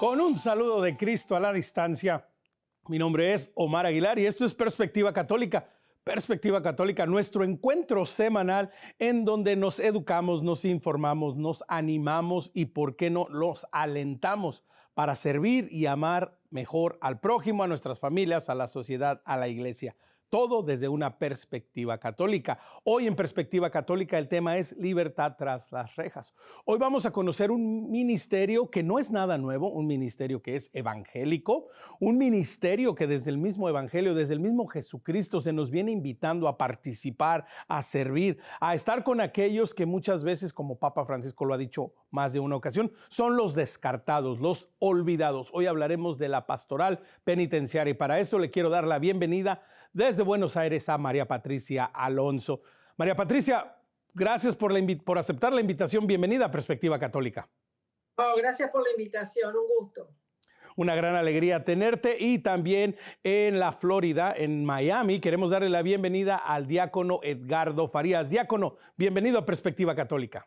Con un saludo de Cristo a la distancia. Mi nombre es Omar Aguilar y esto es Perspectiva Católica. Perspectiva Católica, nuestro encuentro semanal en donde nos educamos, nos informamos, nos animamos y, ¿por qué no?, los alentamos para servir y amar mejor al prójimo, a nuestras familias, a la sociedad, a la iglesia. Todo desde una perspectiva católica. Hoy en Perspectiva Católica el tema es libertad tras las rejas. Hoy vamos a conocer un ministerio que no es nada nuevo, un ministerio que es evangélico, un ministerio que desde el mismo evangelio, desde el mismo Jesucristo se nos viene invitando a participar, a servir, a estar con aquellos que muchas veces, como Papa Francisco lo ha dicho más de una ocasión, son los descartados, los olvidados. Hoy hablaremos de la pastoral penitenciaria y para eso le quiero dar la bienvenida desde Buenos Aires a María Patricia Alonso. María Patricia, gracias por aceptar la invitación. Bienvenida a Perspectiva Católica. Oh, gracias por la invitación, un gusto. Una gran alegría tenerte y también en la Florida, en Miami, queremos darle la bienvenida al diácono Edgardo Farías. Diácono, bienvenido a Perspectiva Católica.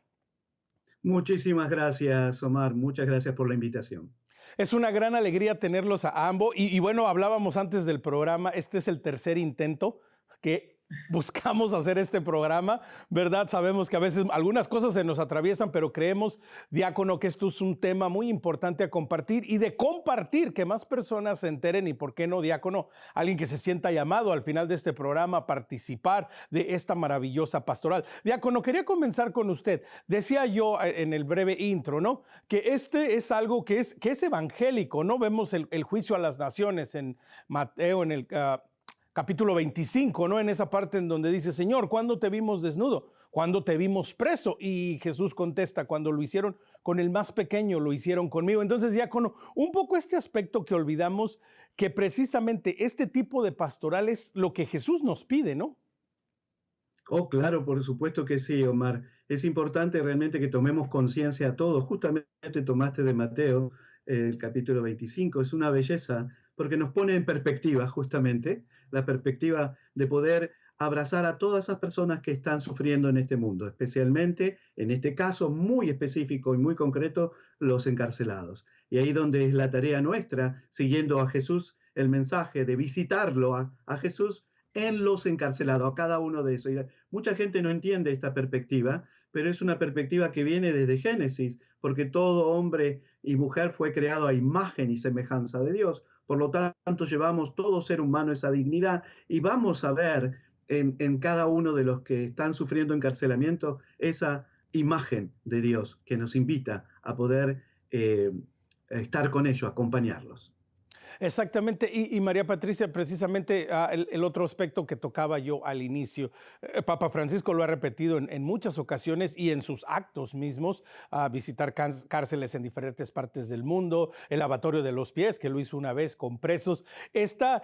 Muchísimas gracias, Omar. Muchas gracias por la invitación. Es una gran alegría tenerlos a ambos. Y bueno, hablábamos antes del programa, este es el tercer intento que buscamos hacer este programa, ¿verdad? Sabemos que a veces algunas cosas se nos atraviesan, pero creemos, diácono, que esto es un tema muy importante a compartir y de compartir, que más personas se enteren y, ¿por qué no, diácono? Alguien que se sienta llamado al final de este programa a participar de esta maravillosa pastoral. Diácono, quería comenzar con usted. Decía yo en el breve intro, ¿no?, que este es algo que es evangélico, ¿no? Vemos el juicio a las naciones en Mateo, en el capítulo 25, ¿no? En esa parte en donde dice, Señor, ¿cuándo te vimos desnudo? ¿Cuándo te vimos preso? Y Jesús contesta, cuando lo hicieron con el más pequeño, lo hicieron conmigo. Entonces, diácono, un poco este aspecto que olvidamos, que precisamente este tipo de pastoral es lo que Jesús nos pide, ¿no? Oh, claro, por supuesto que sí, Omar. Es importante realmente que tomemos conciencia a todos. Justamente tomaste de Mateo, el capítulo 25. Es una belleza porque nos pone en perspectiva, justamente, la perspectiva de poder abrazar a todas esas personas que están sufriendo en este mundo, especialmente, en este caso muy específico y muy concreto, los encarcelados. Y ahí donde es la tarea nuestra, siguiendo a Jesús, el mensaje de visitarlo a Jesús en los encarcelados, a cada uno de esos. Y mucha gente no entiende esta perspectiva, pero es una perspectiva que viene desde Génesis, porque todo hombre y mujer fue creado a imagen y semejanza de Dios. Por lo tanto, llevamos todo ser humano esa dignidad y vamos a ver en cada uno de los que están sufriendo encarcelamiento esa imagen de Dios que nos invita a poder estar con ellos, acompañarlos. Exactamente, y María Patricia, precisamente el otro aspecto que tocaba yo al inicio, Papa Francisco lo ha repetido en muchas ocasiones y en sus actos mismos, visitar cárceles en diferentes partes del mundo, el lavatorio de los pies, que lo hizo una vez con presos. Esta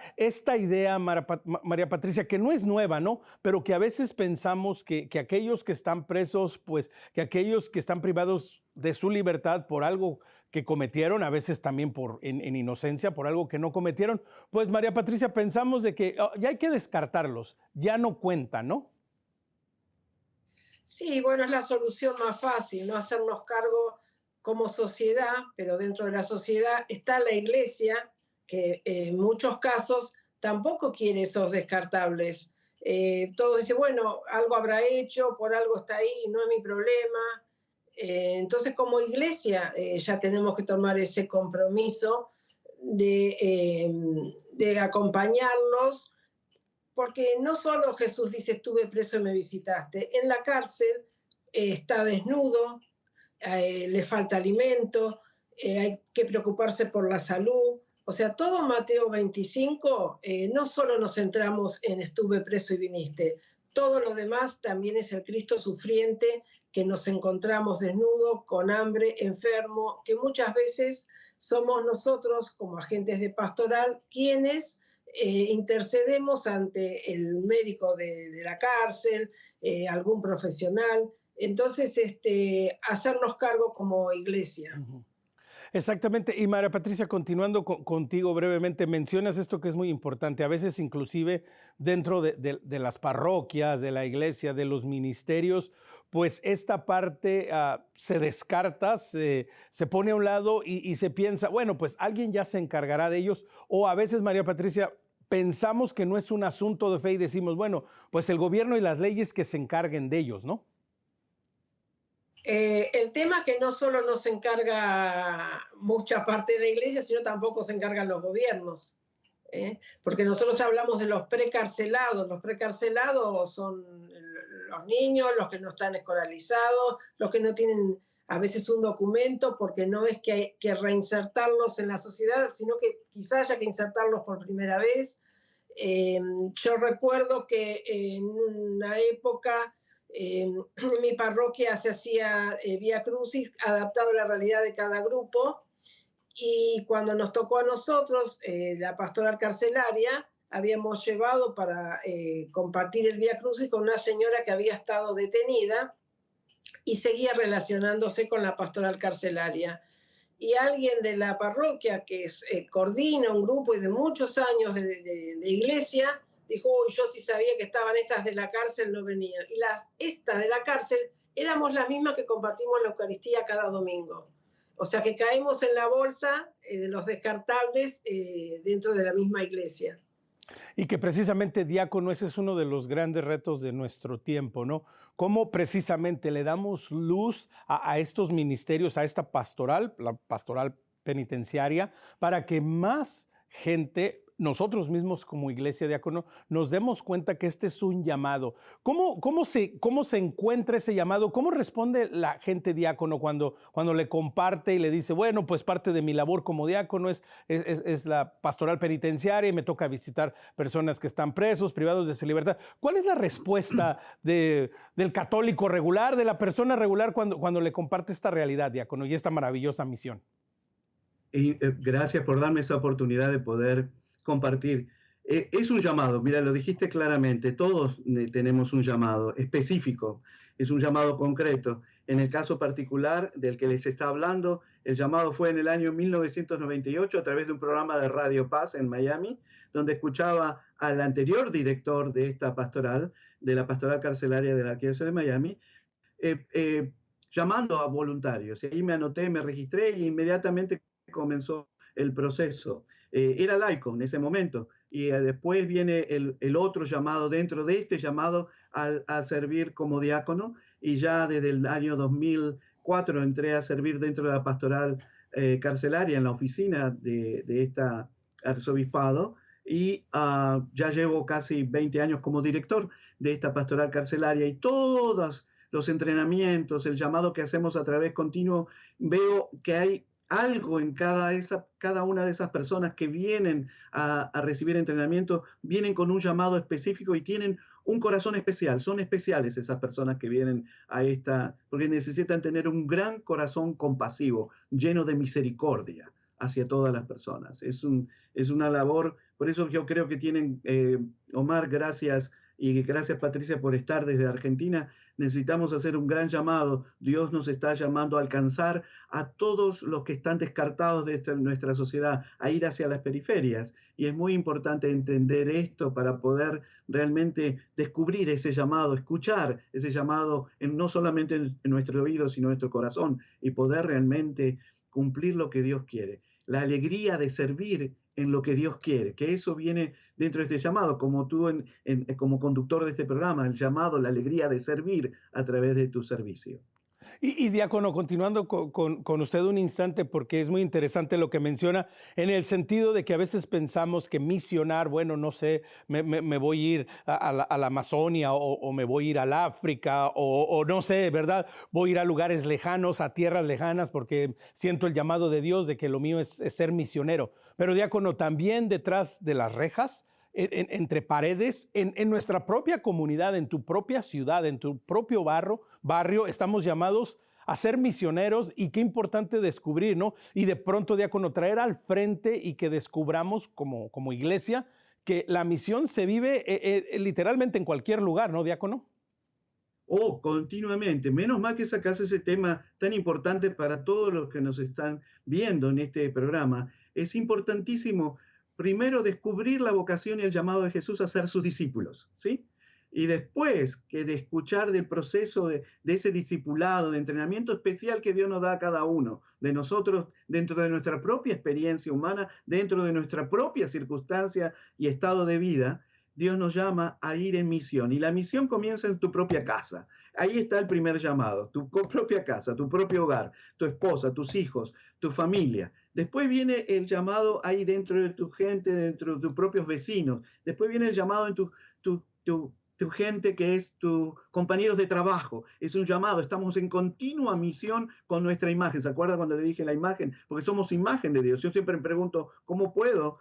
idea, María Patricia, que no es nueva, ¿no?, pero que a veces pensamos que aquellos que están presos, pues que aquellos que están privados de su libertad por algo que cometieron, a veces también en inocencia, por algo que no cometieron, pues María Patricia, pensamos de que ya hay que descartarlos, ya no cuentan, ¿no? Sí, bueno, es la solución más fácil, no hacernos cargo como sociedad, pero dentro de la sociedad está la iglesia, que en muchos casos tampoco quiere esos descartables. Todos dicen, bueno, algo habrá hecho, por algo está ahí, no es mi problema. Entonces, como iglesia, ya tenemos que tomar ese compromiso de acompañarlos, porque no solo Jesús dice, estuve preso y me visitaste, en la cárcel está desnudo, le falta alimento, hay que preocuparse por la salud. O sea, todo Mateo 25, no solo nos centramos en estuve preso y viniste, todo lo demás también es el Cristo sufriente, que nos encontramos desnudo, con hambre, enfermo, que muchas veces somos nosotros, como agentes de pastoral, quienes intercedemos ante el médico de la cárcel, algún profesional. Entonces, hacernos cargo como iglesia. Uh-huh. Exactamente. Y María Patricia, continuando contigo brevemente, mencionas esto que es muy importante. A veces inclusive dentro de las parroquias, de la iglesia, de los ministerios, pues esta parte se descarta, se pone a un lado y se piensa, bueno, pues alguien ya se encargará de ellos. O a veces, María Patricia, pensamos que no es un asunto de fe y decimos, bueno, pues el gobierno y las leyes que se encarguen de ellos, ¿no? El tema que no solo no se encarga mucha parte de la iglesia, sino tampoco se encargan los gobiernos. Porque nosotros hablamos de los precarcelados. Los precarcelados son los niños, los que no están escolarizados, los que no tienen a veces un documento, porque no es que hay que reinsertarlos en la sociedad, sino que quizás haya que insertarlos por primera vez. Yo recuerdo que en una época en mi parroquia se hacía Vía Crucis adaptado a la realidad de cada grupo, y cuando nos tocó a nosotros la pastoral carcelaria, habíamos llevado para compartir el Vía Crucis con una señora que había estado detenida y seguía relacionándose con la pastoral carcelaria. Y alguien de la parroquia que coordina un grupo y de muchos años de iglesia, dijo, yo sí sabía que estaban estas de la cárcel, no venían. Y estas de la cárcel éramos las mismas que compartimos la Eucaristía cada domingo. O sea que caemos en la bolsa de los descartables dentro de la misma iglesia. Y que precisamente, diácono, ese es uno de los grandes retos de nuestro tiempo, ¿no? Cómo precisamente le damos luz a estos ministerios, a esta pastoral, la pastoral penitenciaria, para que más gente, nosotros mismos como iglesia, diácono, nos demos cuenta que este es un llamado. ¿Cómo se encuentra ese llamado? ¿Cómo responde la gente, diácono, cuando le comparte y le dice, bueno, pues parte de mi labor como diácono es la pastoral penitenciaria y me toca visitar personas que están presos, privados de su libertad? ¿Cuál es la respuesta del católico regular, de la persona regular cuando le comparte esta realidad, diácono, y esta maravillosa misión? Y gracias por darme esa oportunidad de poder compartir. Es un llamado, mira, lo dijiste claramente, todos tenemos un llamado específico, es un llamado concreto. En el caso particular del que les está hablando, el llamado fue en el año 1998 a través de un programa de Radio Paz en Miami, donde escuchaba al anterior director de esta pastoral, de la pastoral carcelaria de la Arquidiócesis de Miami, llamando a voluntarios. Y ahí me anoté, me registré y inmediatamente comenzó el proceso. Era laico en ese momento, y después viene el otro llamado dentro de este llamado a servir como diácono, y ya desde el año 2004 entré a servir dentro de la pastoral carcelaria en la oficina de este arzobispado, y ya llevo casi 20 años como director de esta pastoral carcelaria, y todos los entrenamientos, el llamado que hacemos a través continuo, veo que hay algo en cada una de esas personas que vienen a recibir entrenamiento, vienen con un llamado específico y tienen un corazón especial. Son especiales esas personas que vienen a porque necesitan tener un gran corazón compasivo, lleno de misericordia hacia todas las personas. Es una labor, por eso yo creo que tienen, Omar, gracias, y gracias Patricia por estar desde Argentina. Necesitamos hacer un gran llamado. Dios nos está llamando a alcanzar a todos los que están descartados de nuestra sociedad, a ir hacia las periferias. Y es muy importante entender esto para poder realmente descubrir ese llamado, escuchar ese llamado no solamente en nuestro oído, sino en nuestro corazón, y poder realmente cumplir lo que Dios quiere. La alegría de servir en lo que Dios quiere, que eso viene dentro de este llamado, como tú como conductor de este programa, el llamado, la alegría de servir a través de tu servicio. Y diácono, continuando con usted un instante, porque es muy interesante lo que menciona, en el sentido de que a veces pensamos que misionar, bueno, no sé, me voy a ir a la Amazonia o me voy a ir al África o no sé, ¿verdad? Voy a ir a lugares lejanos, a tierras lejanas, porque siento el llamado de Dios de que lo mío es ser misionero. Pero diácono, también detrás de las rejas, entre paredes, en nuestra propia comunidad, en tu propia ciudad, en tu propio barrio, estamos llamados a ser misioneros, y qué importante descubrir, ¿no? Y de pronto, diácono, traer al frente y que descubramos como iglesia que la misión se vive literalmente en cualquier lugar, ¿no, diácono? Oh, continuamente. Menos mal que sacas ese tema tan importante para todos los que nos están viendo en este programa. Es importantísimo, primero, descubrir la vocación y el llamado de Jesús a ser sus discípulos, ¿sí? Y después que de escuchar del proceso de ese discipulado, de entrenamiento especial que Dios nos da a cada uno de nosotros, dentro de nuestra propia experiencia humana, dentro de nuestra propia circunstancia y estado de vida, Dios nos llama a ir en misión. Y la misión comienza en tu propia casa. Ahí está el primer llamado, tu propia casa, tu propio hogar, tu esposa, tus hijos, tu familia. Después viene el llamado ahí dentro de tu gente, dentro de tus propios vecinos. Después viene el llamado en tu gente que es tus compañeros de trabajo. Es un llamado, estamos en continua misión con nuestra imagen. ¿Se acuerda cuando le dije la imagen? Porque somos imagen de Dios. Yo siempre me pregunto, ¿cómo puedo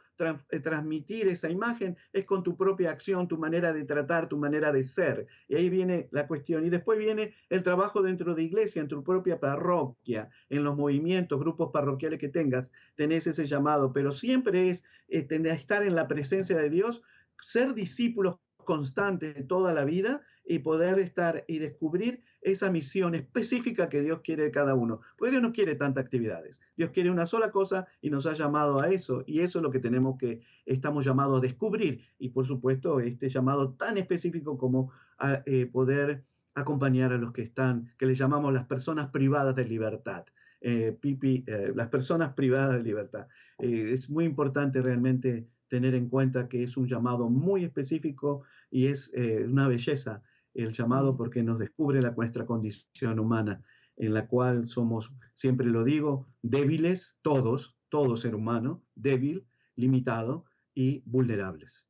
transmitir esa imagen? Es con tu propia acción, tu manera de tratar, tu manera de ser. Y ahí viene la cuestión. Y después viene el trabajo dentro de iglesia, en tu propia parroquia, en los movimientos, grupos parroquiales que tengas, tenés ese llamado. Pero siempre es estar en la presencia de Dios, ser discípulos constante toda la vida y poder estar y descubrir esa misión específica que Dios quiere de cada uno. Porque Dios no quiere tantas actividades. Dios quiere una sola cosa y nos ha llamado a eso. Y eso es lo que estamos llamados a descubrir. Y por supuesto, este llamado tan específico como a poder acompañar a los que les llamamos las personas privadas de libertad. Las personas privadas de libertad. Es muy importante realmente tener en cuenta que es un llamado muy específico y es una belleza el llamado porque nos descubre nuestra condición humana, en la cual somos, siempre lo digo, débiles, todo ser humano, débil, limitado y vulnerables.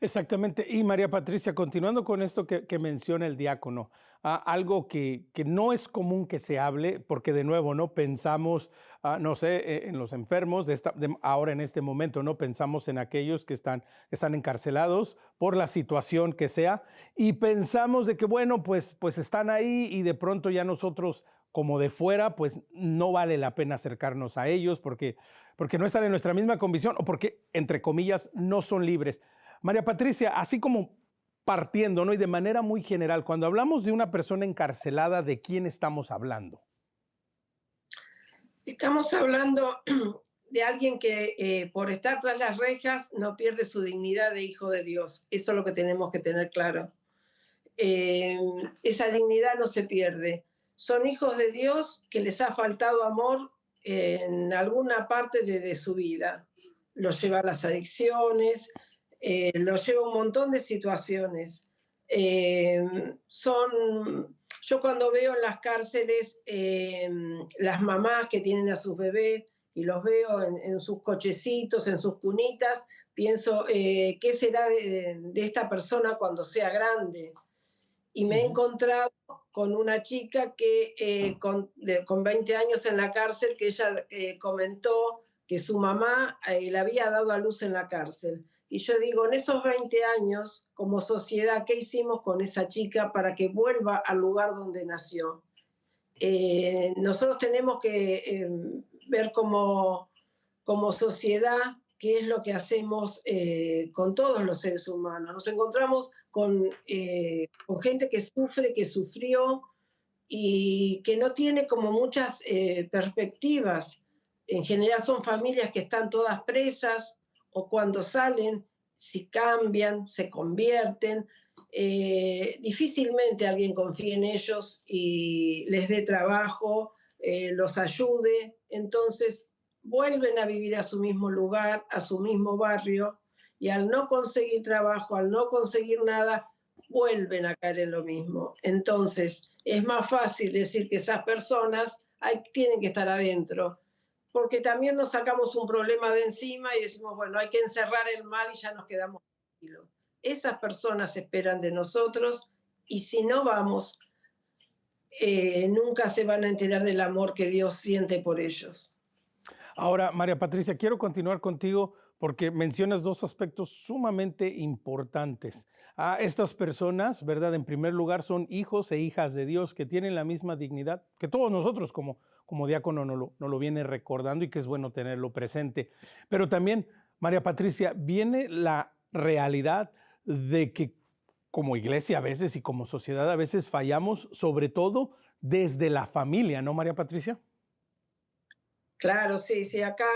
Exactamente. Y María Patricia, continuando con esto que menciona el diácono, algo que no es común que se hable, porque de nuevo no pensamos, no sé, en los enfermos, ahora en este momento no pensamos en aquellos que están encarcelados por la situación que sea, y pensamos de que, bueno, pues están ahí y de pronto ya nosotros como de fuera, pues no vale la pena acercarnos a ellos porque no están en nuestra misma condición o porque, entre comillas, no son libres. María Patricia, así como partiendo, ¿no? Y de manera muy general, cuando hablamos de una persona encarcelada, ¿de quién estamos hablando? Estamos hablando de alguien que por estar tras las rejas no pierde su dignidad de hijo de Dios. Eso es lo que tenemos que tener claro. Esa dignidad no se pierde. Son hijos de Dios que les ha faltado amor en alguna parte de su vida. Los lleva a las adicciones, los lleva a un montón de situaciones. Yo cuando veo en las cárceles las mamás que tienen a sus bebés y los veo en sus cochecitos, en sus cunitas, pienso, ¿qué será de esta persona cuando sea grande? Y me he encontrado con una chica que con 20 años en la cárcel, que ella comentó que su mamá le había dado a luz en la cárcel. Y yo digo, en esos 20 años, como sociedad, ¿qué hicimos con esa chica para que vuelva al lugar donde nació? Nosotros tenemos que ver como sociedad qué es lo que hacemos con todos los seres humanos. Nos encontramos con gente que sufre, que sufrió y que no tiene como muchas perspectivas. En general son familias que están todas presas o cuando salen, si cambian, se convierten. Difícilmente alguien confíe en ellos y les dé trabajo, los ayude. Entonces vuelven a vivir a su mismo lugar, a su mismo barrio, y al no conseguir trabajo, al no conseguir nada, vuelven a caer en lo mismo. Entonces, es más fácil decir que esas personas tienen que estar adentro, porque también nos sacamos un problema de encima y decimos, bueno, hay que encerrar el mal y ya nos quedamos tranquilos. Esas personas esperan de nosotros y si no vamos, nunca se van a enterar del amor que Dios siente por ellos. Ahora, María Patricia, quiero continuar contigo porque mencionas dos aspectos sumamente importantes. Estas personas, ¿verdad? En primer lugar, son hijos e hijas de Dios que tienen la misma dignidad que todos nosotros, como diácono nos lo viene recordando y que es bueno tenerlo presente. Pero también, María Patricia, viene la realidad de que como iglesia a veces y como sociedad a veces fallamos, sobre todo desde la familia, ¿no, María Patricia? Claro, sí, sí, acá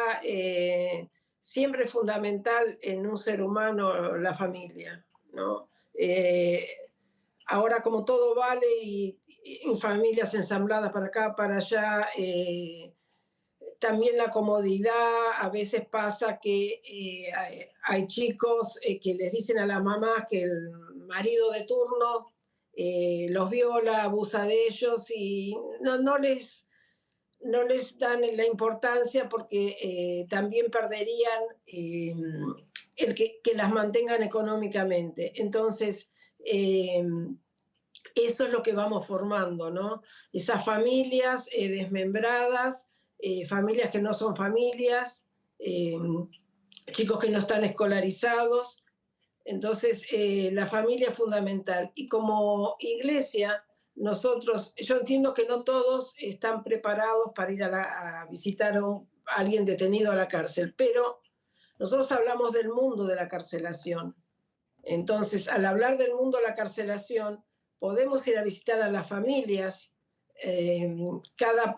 siempre es fundamental en un ser humano la familia, ¿no? Eh, Ahora como todo vale y familias ensambladas para acá, para allá, también la comodidad, a veces pasa que hay chicos que les dicen a las mamás que el marido de turno los viola, abusa de ellos y no les dan la importancia porque también perderían que las mantengan económicamente. Entonces, eso es lo que vamos formando, ¿no? Esas familias desmembradas, familias que no son familias, eh, chicos que no están escolarizados. Entonces, la familia es fundamental. Y como iglesia, nosotros, yo entiendo que no todos están preparados para ir a visitar a alguien detenido a la cárcel, pero nosotros hablamos del mundo de la carcelación. Entonces, al hablar del mundo de la carcelación, podemos ir a visitar a las familias. Cada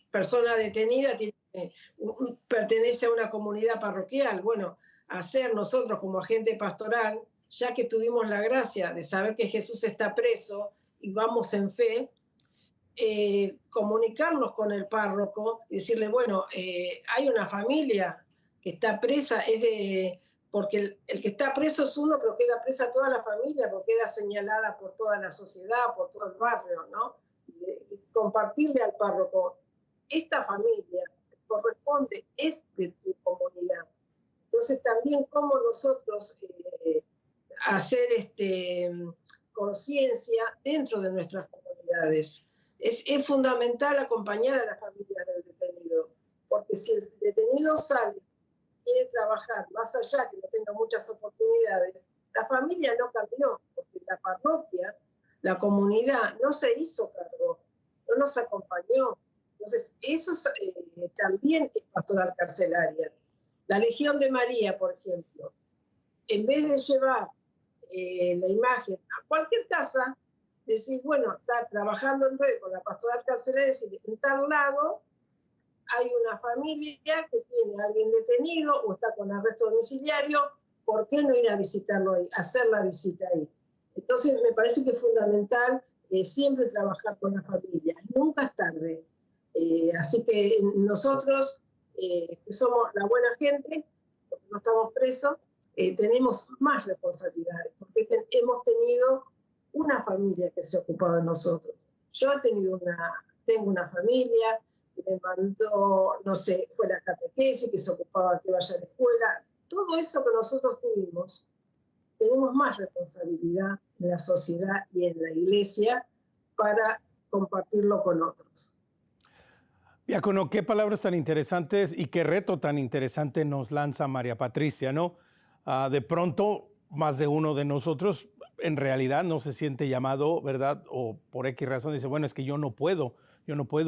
persona detenida pertenece a una comunidad parroquial. Bueno, hacer nosotros como agente pastoral, ya que tuvimos la gracia de saber que Jesús está preso y vamos en fe, comunicarnos con el párroco y decirle, bueno, hay una familia que está presa, porque el que está preso es uno, pero queda presa toda la familia, porque queda señalada por toda la sociedad, por todo el barrio, ¿no? Compartirle al párroco, esta familia corresponde, es de tu comunidad. Entonces también cómo nosotros hacer conciencia dentro de nuestras comunidades. Es fundamental acompañar a la familia del detenido, porque si el detenido sale, quiere trabajar más allá, que no tenga muchas oportunidades, la familia no cambió, porque la parroquia, la comunidad no se hizo cargo, no nos acompañó. Entonces, eso también es pastoral carcelaria. La Legión de María, por ejemplo, en vez de llevar la imagen a cualquier casa, decir, bueno, está trabajando en red con la pastoral carcelaria, es decir, en tal lado hay una familia que tiene a alguien detenido o está con arresto domiciliario, ¿por qué no ir a visitarlo ahí, hacer la visita ahí? Entonces, me parece que es fundamental siempre trabajar con la familia, nunca es tarde. Así que nosotros, que somos la buena gente, porque no estamos presos, tenemos más responsabilidades, porque hemos tenido una familia que se ha ocupado de nosotros. Yo tengo una familia que me mandó, no sé, fue la catequesis, que se ocupaba que vaya a la escuela. Todo eso que nosotros tuvimos, tenemos más responsabilidad en la sociedad y en la iglesia para compartirlo con otros. Diácono, qué palabras tan interesantes y qué reto tan interesante nos lanza María Patricia, ¿no? De pronto, más de uno de nosotros en realidad no se siente llamado, ¿verdad? O por X razón dice, bueno, es que yo no puedo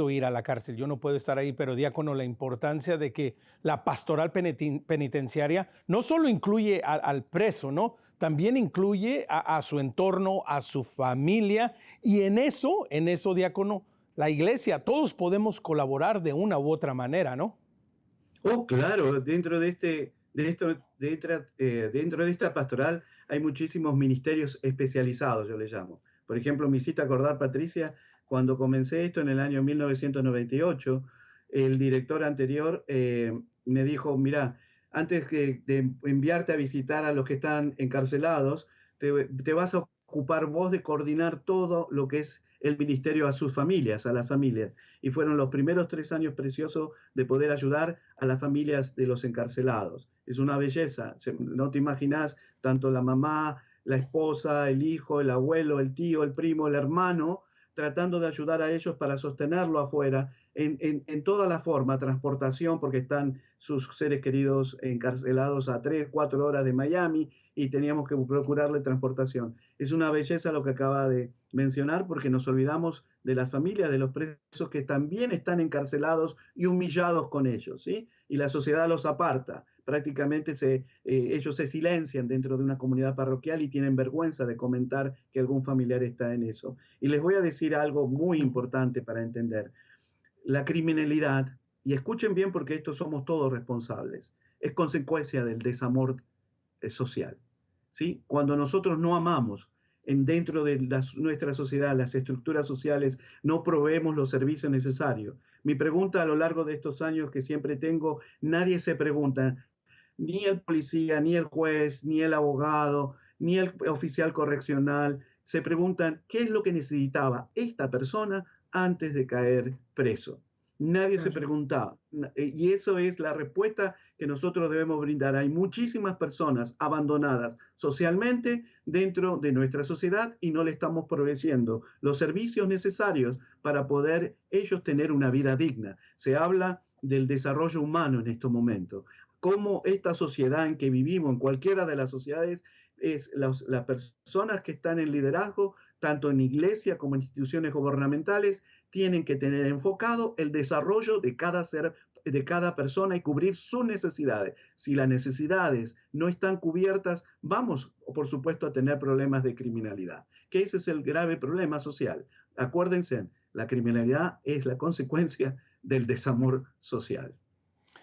ir a la cárcel, yo no puedo estar ahí, pero diácono, la importancia de que la pastoral penitenciaria no solo incluye al preso, ¿no? También incluye a su entorno, a su familia, y en eso, diácono, la iglesia, todos podemos colaborar de una u otra manera, ¿no? Oh, claro, dentro de esta pastoral hay muchísimos ministerios especializados, yo le llamo. Por ejemplo, me hiciste acordar, Patricia, cuando comencé esto en el año 1998, el director anterior me dijo, mira, antes de enviarte a visitar a los que están encarcelados, te vas a ocupar vos de coordinar todo lo que es el ministerio a sus familias, a las familias. Y fueron los primeros 3 años preciosos de poder ayudar a las familias de los encarcelados. Es una belleza, no te imaginas, tanto la mamá, la esposa, el hijo, el abuelo, el tío, el primo, el hermano, tratando de ayudar a ellos para sostenerlo afuera, en toda la forma, transportación, porque están sus seres queridos encarcelados a 3, 4 horas de Miami y teníamos que procurarle transportación. Es una belleza lo que acaba de mencionar, porque nos olvidamos de las familias de los presos que también están encarcelados y humillados con ellos, ¿sí? Y la sociedad los aparta, prácticamente ellos se silencian dentro de una comunidad parroquial y tienen vergüenza de comentar que algún familiar está en eso. Y les voy a decir algo muy importante para entender. La criminalidad, y escuchen bien porque esto somos todos responsables, es consecuencia del desamor social. ¿Sí? Cuando nosotros no amamos dentro de nuestra sociedad, las estructuras sociales, no proveemos los servicios necesarios. Mi pregunta a lo largo de estos años que siempre tengo, nadie se pregunta, ni el policía, ni el juez, ni el abogado, ni el oficial correccional, se preguntan qué es lo que necesitaba esta persona antes de caer preso. Nadie se preguntaba. Y eso es la respuesta que nosotros debemos brindar. Hay muchísimas personas abandonadas socialmente dentro de nuestra sociedad y no le estamos proveyendo los servicios necesarios para poder ellos tener una vida digna. Se habla del desarrollo humano en estos momentos. Cómo esta sociedad en que vivimos, en cualquiera de las sociedades, las personas que están en liderazgo, tanto en iglesia como en instituciones gubernamentales, tienen que tener enfocado el desarrollo de cada ser, de cada persona y cubrir sus necesidades. Si las necesidades no están cubiertas, vamos, por supuesto, a tener problemas de criminalidad, que ese es el grave problema social. Acuérdense, la criminalidad es la consecuencia del desamor social.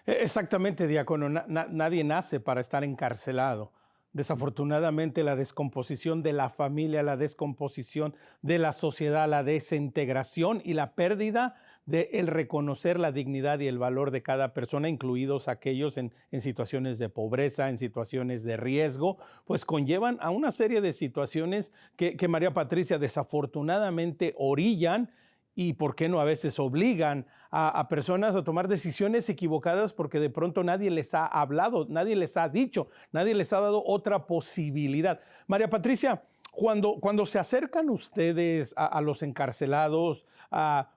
Exactamente, diácono. Nadie nace para estar encarcelado. Desafortunadamente, la descomposición de la familia, la descomposición de la sociedad, la desintegración y la pérdida de el reconocer la dignidad y el valor de cada persona, incluidos aquellos en situaciones de pobreza, en situaciones de riesgo, pues conllevan a una serie de situaciones que María Patricia desafortunadamente orillan y, ¿por qué no?, a veces obligan a personas a tomar decisiones equivocadas porque de pronto nadie les ha hablado, nadie les ha dicho, nadie les ha dado otra posibilidad. María Patricia, cuando se acercan ustedes a los encarcelados,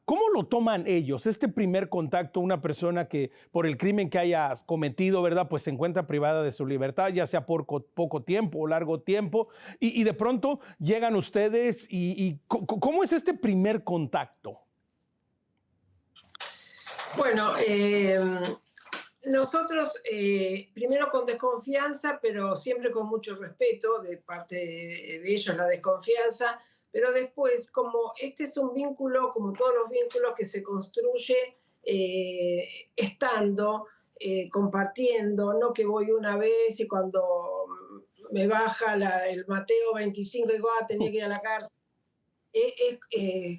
¿cómo lo toman ellos? Este primer contacto, una persona que por el crimen que haya cometido, ¿verdad?, pues se encuentra privada de su libertad, ya sea por poco tiempo o largo tiempo, y de pronto llegan ustedes y ¿cómo es este primer contacto? Bueno, nosotros primero con desconfianza, pero siempre con mucho respeto de parte de ellos, la desconfianza, pero después, como este es un vínculo, como todos los vínculos que se construye estando, compartiendo, no que voy una vez y cuando me baja el Mateo 25 digo, tenía que ir a la cárcel. Es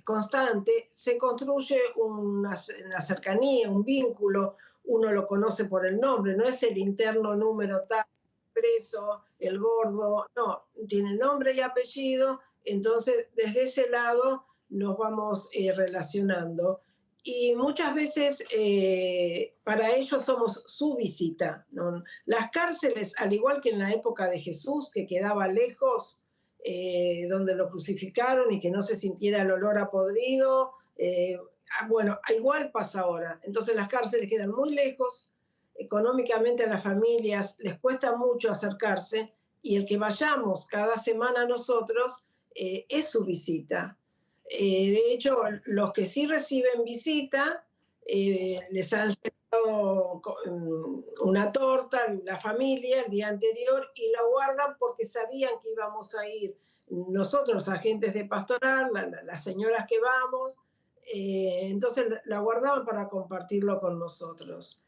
constante, se construye una cercanía, un vínculo, uno lo conoce por el nombre, no es el interno número tal, preso, el gordo, no, tiene nombre y apellido, entonces desde ese lado nos vamos relacionando. Y muchas veces para ellos somos su visita, ¿no? Las cárceles, al igual que en la época de Jesús, que quedaba lejos, donde lo crucificaron y que no se sintiera el olor a podrido. Bueno, igual pasa ahora. Entonces las cárceles quedan muy lejos, económicamente a las familias les cuesta mucho acercarse y el que vayamos cada semana nosotros es su visita. De hecho, los que sí reciben visita, les han llevado una torta, la familia, el día anterior, y la guardan porque sabían que íbamos a ir nosotros, agentes de pastoral, las señoras que vamos, entonces la guardaban para compartirlo con nosotros.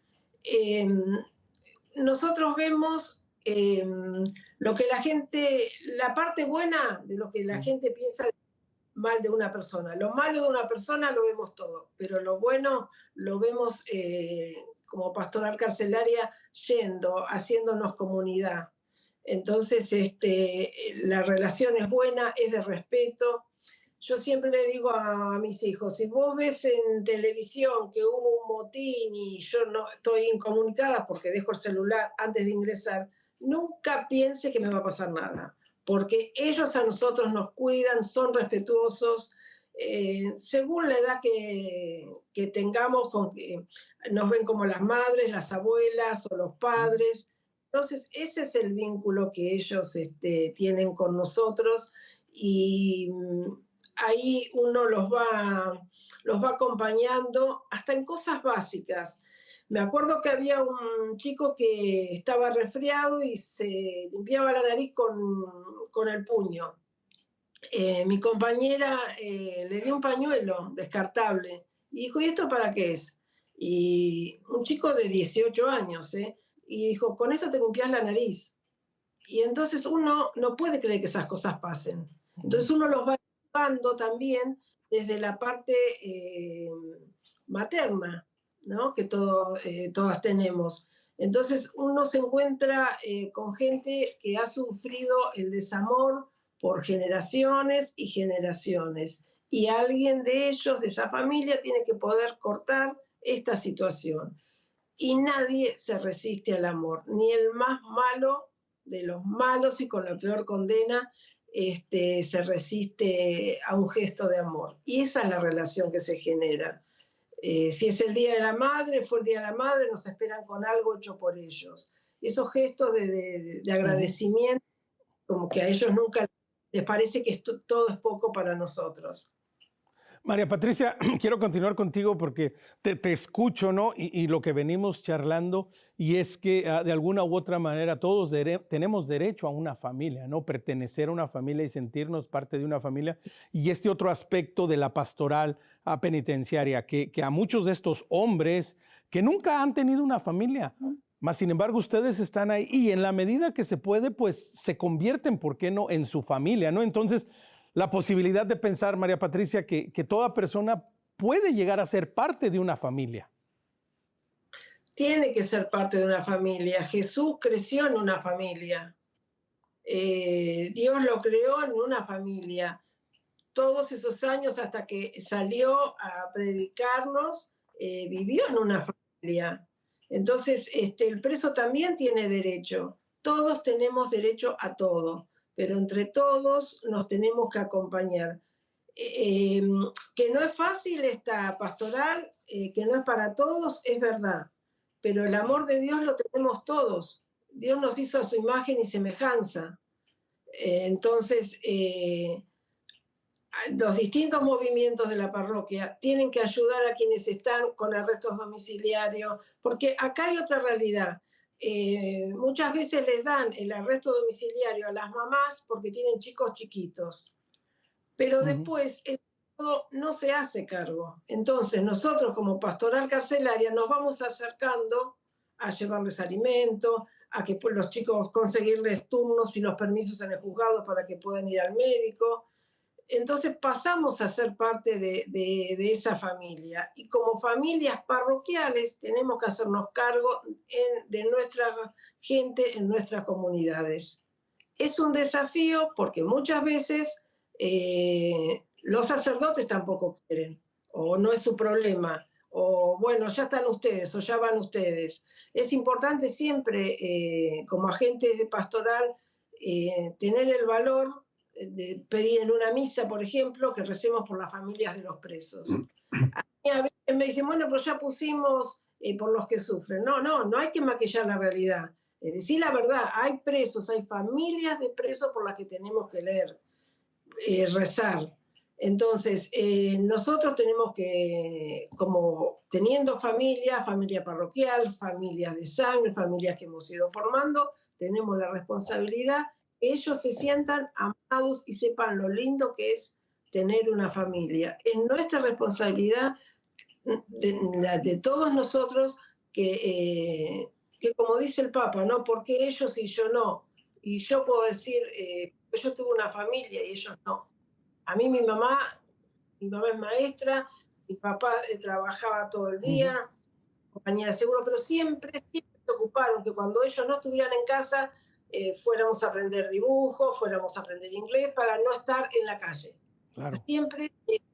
Nosotros vemos lo que la gente, la parte buena de lo que la gente piensa mal de una persona. Lo malo de una persona lo vemos todo, pero lo bueno lo vemos como pastoral carcelaria yendo, haciéndonos comunidad. Entonces, la relación es buena, es de respeto. Yo siempre le digo a mis hijos, si vos ves en televisión que hubo un motín y yo no estoy incomunicada porque dejo el celular antes de ingresar, nunca piense que me va a pasar nada, porque ellos a nosotros nos cuidan, son respetuosos, según la edad que tengamos, nos ven como las madres, las abuelas o los padres. Entonces, ese es el vínculo que ellos tienen con nosotros y ahí uno los va los va acompañando hasta en cosas básicas. Me acuerdo que había un chico que estaba resfriado y se limpiaba la nariz con el puño. Mi compañera le dio un pañuelo descartable y dijo, ¿y esto para qué es? Y un chico de 18 años, y dijo, con esto te limpias la nariz. Y entonces uno no puede creer que esas cosas pasen. Entonces uno los va educando también desde la parte materna, ¿no? Que todas tenemos. Entonces uno se encuentra con gente que ha sufrido el desamor por generaciones y generaciones. Y alguien de ellos, de esa familia, tiene que poder cortar esta situación. Y nadie se resiste al amor, ni el más malo de los malos y con la peor condena se resiste a un gesto de amor. Y esa es la relación que se genera. Si es el Día de la Madre, fue el Día de la Madre, nos esperan con algo hecho por ellos. Esos gestos de agradecimiento, como que a ellos nunca les parece que todo es poco para nosotros. María Patricia, quiero continuar contigo porque te escucho, ¿no? Y lo que venimos charlando, y es que de alguna u otra manera todos tenemos derecho a una familia, ¿no? Pertenecer a una familia y sentirnos parte de una familia. Y este otro aspecto de la pastoral penitenciaria, que a muchos de estos hombres que nunca han tenido una familia, mas sin embargo ustedes están ahí y en la medida que se puede, pues se convierten, ¿por qué no?, en su familia, ¿no? Entonces, la posibilidad de pensar, María Patricia, que toda persona puede llegar a ser parte de una familia. Tiene que ser parte de una familia. Jesús creció en una familia. Dios lo creó en una familia. Todos esos años hasta que salió a predicarnos, vivió en una familia. Entonces, el preso también tiene derecho. Todos tenemos derecho a todo, pero entre todos nos tenemos que acompañar. Que no es fácil esta pastoral, que no es para todos, es verdad, pero el amor de Dios lo tenemos todos. Dios nos hizo a su imagen y semejanza. Entonces, los distintos movimientos de la parroquia tienen que ayudar a quienes están con arrestos domiciliarios, porque acá hay otra realidad. Muchas veces les dan el arresto domiciliario a las mamás porque tienen chicos chiquitos, pero después el Estado no se hace cargo. Entonces nosotros como pastoral carcelaria nos vamos acercando a llevarles alimento, a que los chicos conseguirles turnos y los permisos en el juzgado para que puedan ir al médico. Entonces pasamos a ser parte de esa familia, y como familias parroquiales tenemos que hacernos cargo de nuestra gente en nuestras comunidades. Es un desafío porque muchas veces los sacerdotes tampoco quieren, o no es su problema, o bueno, ya están ustedes, o ya van ustedes. Es importante siempre, como agentes de pastoral, tener el valor de pedir en una misa, por ejemplo, que recemos por las familias de los presos. A mí a veces me dicen, bueno, pero ya pusimos por los que sufren. No hay que maquillar la realidad. Es decir, la verdad, hay presos, hay familias de presos por las que tenemos que leer, rezar. Entonces, nosotros tenemos que, como teniendo familia parroquial, familias de sangre, familias que hemos ido formando, tenemos la responsabilidad que ellos se sientan amados y sepan lo lindo que es tener una familia. Es nuestra responsabilidad de todos nosotros que como dice el Papa, ¿no? ¿Por qué ellos y yo no? Y yo puedo decir, yo tuve una familia y ellos no. A mí mi mamá es maestra, mi papá trabajaba todo el día, compañía de seguro, pero siempre se ocuparon que cuando ellos no estuvieran en casa, fuéramos a aprender dibujo, fuéramos a aprender inglés para no estar en la calle. Claro. Siempre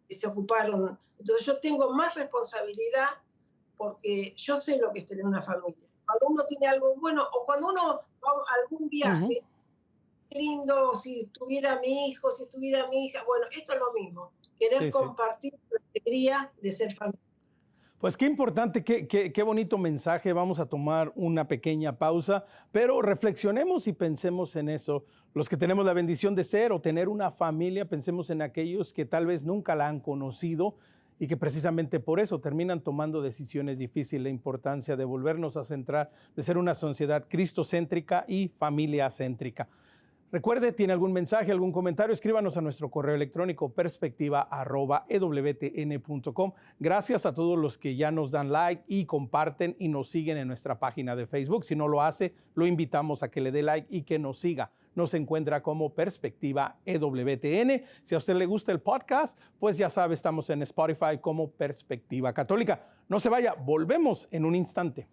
se ocuparon. Entonces yo tengo más responsabilidad porque yo sé lo que es tener una familia. Cuando uno tiene algo bueno o cuando uno va a algún viaje, qué lindo, si estuviera mi hijo, si estuviera mi hija. Bueno, esto es lo mismo, querer compartir la alegría de ser familia. Pues qué importante, qué bonito mensaje. Vamos a tomar una pequeña pausa, pero reflexionemos y pensemos en eso. Los que tenemos la bendición de ser o tener una familia, pensemos en aquellos que tal vez nunca la han conocido y que precisamente por eso terminan tomando decisiones difíciles. La importancia de volvernos a centrar, de ser una sociedad cristocéntrica y familiacéntrica. Recuerde, tiene algún mensaje, algún comentario, escríbanos a nuestro correo electrónico perspectiva@ewtn.com. Gracias a todos los que ya nos dan like y comparten y nos siguen en nuestra página de Facebook. Si no lo hace, lo invitamos a que le dé like y que nos siga. Nos encuentra como Perspectiva EWTN. Si a usted le gusta el podcast, pues ya sabe, estamos en Spotify como Perspectiva Católica. No se vaya, volvemos en un instante.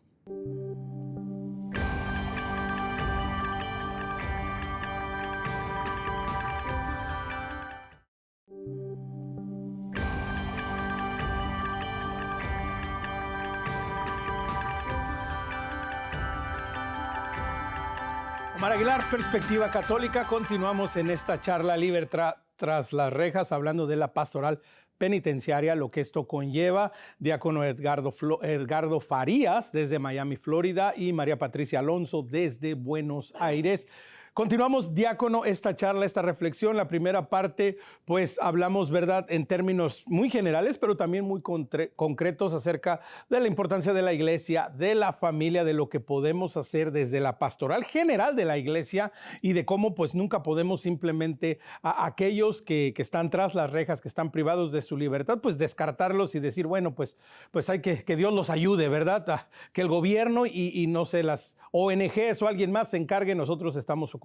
Omar Aguilar, Perspectiva Católica. Continuamos en esta charla libre tras las rejas, hablando de la pastoral penitenciaria, lo que esto conlleva. Diácono Edgardo Farías desde Miami, Florida, y María Patricia Alonso desde Buenos Aires. Continuamos, diácono, esta charla, esta reflexión. La primera parte, pues hablamos, ¿verdad?, en términos muy generales, pero también muy concretos acerca de la importancia de la iglesia, de la familia, de lo que podemos hacer desde la pastoral general de la iglesia y de cómo pues nunca podemos simplemente a aquellos que están tras las rejas, que están privados de su libertad, pues descartarlos y decir, bueno, pues hay que Dios los ayude, ¿verdad? Que el gobierno y no sé, las ONGs o alguien más se encargue, nosotros estamos ocupados.